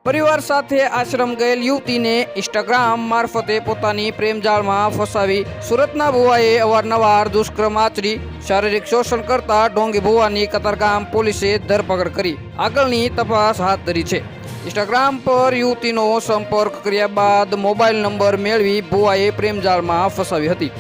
પરિવાર સાથે આશ્રમ ગયેલ યુવતીને ઇન્સ્ટાગ્રામ મારફતે પોતાની પ્રેમજાળમાં ફસાવી સુરતના ભુવાએ અવારનવાર દુષ્કર્મ આચરી શારીરિક શોષણ કરતા ઢોંગી ભુવાની કતારગામ પોલીસે ધરપકડ કરી આગળની તપાસ હાથ ધરી છે। ઇન્સ્ટાગ્રામ પર યુવતીનો સંપર્ક કર્યા બાદ મોબાઈલ નંબર મેળવી ભુવાએ પ્રેમજાળમાં ફસાવી હતી।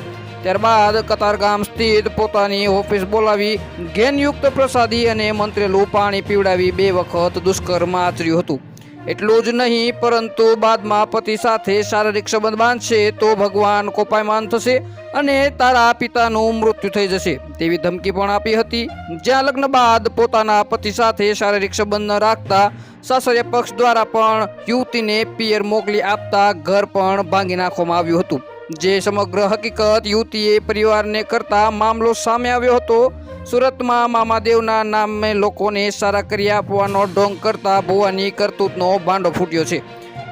ત્યારબાદ કતારગામ સ્થિત પોતાની ઓફિસ બોલાવી ઘેનયુક્ત પ્રસાદી અને મંત્રેલું પાણી પીવડાવી 2 વખત દુષ્કર્મ આચર્યું હતું। એટલું જ નહીં પરંતુ બાદમાં પતિ સાથે શારીરિક સંબંધ બાંધશે તો ભગવાન કોપાયમાન થશે અને તારા પિતાનું મૃત્યુ થઈ જશે તેવી ધમકી પણ આપી હતી। જ્યાં લગ્ન બાદ પોતાના પતિ સાથે શારીરિક સંબંધ ન રાખતા સાસરિયા પક્ષ દ્વારા પણ યુવતીને પિયર મોકલી આપતા ઘર પણ ભાંગી નાખવામાં આવ્યું હતું। જે સમગ્ર હકીકત યુવતીએ પરિવારને કરતા મામલો સામે આવ્યો હતો। સુરતમાં મામાદેવના નામે લોકોને સારા કરી આપવાનો ઢોંગ કરતા ભુવાની કરતૂતનો ભાંડો ફૂટ્યો છે।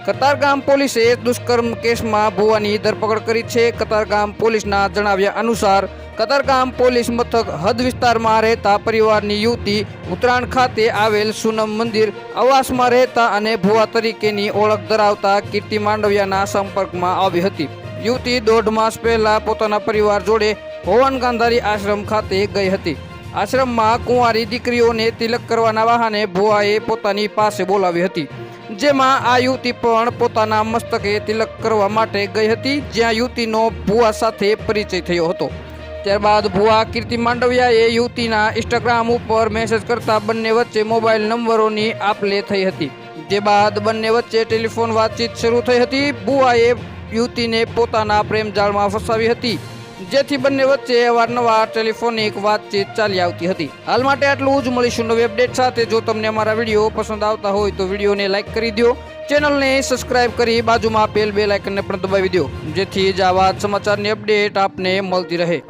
કતારગામ પોલીસે દુષ્કર્મ કેસમાં ભુવાની ધરપકડ કરી છે। કતારગામ પોલીસના જણાવ્યા અનુસાર કતારગામ પોલીસ મથક હદ વિસ્તારમાં રહેતા પરિવારની યુવતી ઉત્તરાયણ ખાતે આવેલ સુનમ મંદિર આવાસમાં રહેતા અને ભુવા તરીકેની ઓળખ ધરાવતા કીર્તિ માંડવિયાના સંપર્કમાં આવી હતી। યુવતી 1.5 માસ પહેલા પોતાના પરિવાર જોડે હોવન ગાંધારી આશ્રમ ખાતે ગઈ હતી। આશ્રમમાં કુંવારી દીકરીઓને તિલક કરવાના બહાને ભુવાએ પોતાની પાસે બોલાવી હતી, જેમાં આ યુવતી પણ પોતાના મસ્તકે તિલક કરવા માટે ગઈ હતી, જ્યાં યુવતીનો ભુવા સાથે પરિચય થયો હતો। ત્યારબાદ ભુવા કીર્તિ માંડવિયાએ યુવતીના ઇન્સ્ટાગ્રામ ઉપર મેસેજ કરતા બંને વચ્ચે મોબાઈલ નંબરોની આપ-લે થઈ હતી। જે બાદ બંને વચ્ચે ટેલિફોન વાતચીત શરૂ થઈ હતી। ભુવાએ યુવતીને પોતાના પ્રેમજાળમાં ફસાવી હતી, જેથી બંને વચ્ચે અવારનવાર ટેલિફોનિક વાતચીત ચાલી આવતી હતી। હાલ માટે આટલું જ, મળીશું નવી અપડેટ સાથે। જો તમને અમારા વિડીયો પસંદ આવતા હોય તો વિડીયોને લાઇક કરી દો, ચેનલને સબસ્ક્રાઇબ કરી બાજુમાં આપેલ બેલ આઇકનને પણ દબાવી દો, જેથી જ આવા સમાચારની અપડેટ આપને મળતી રહે।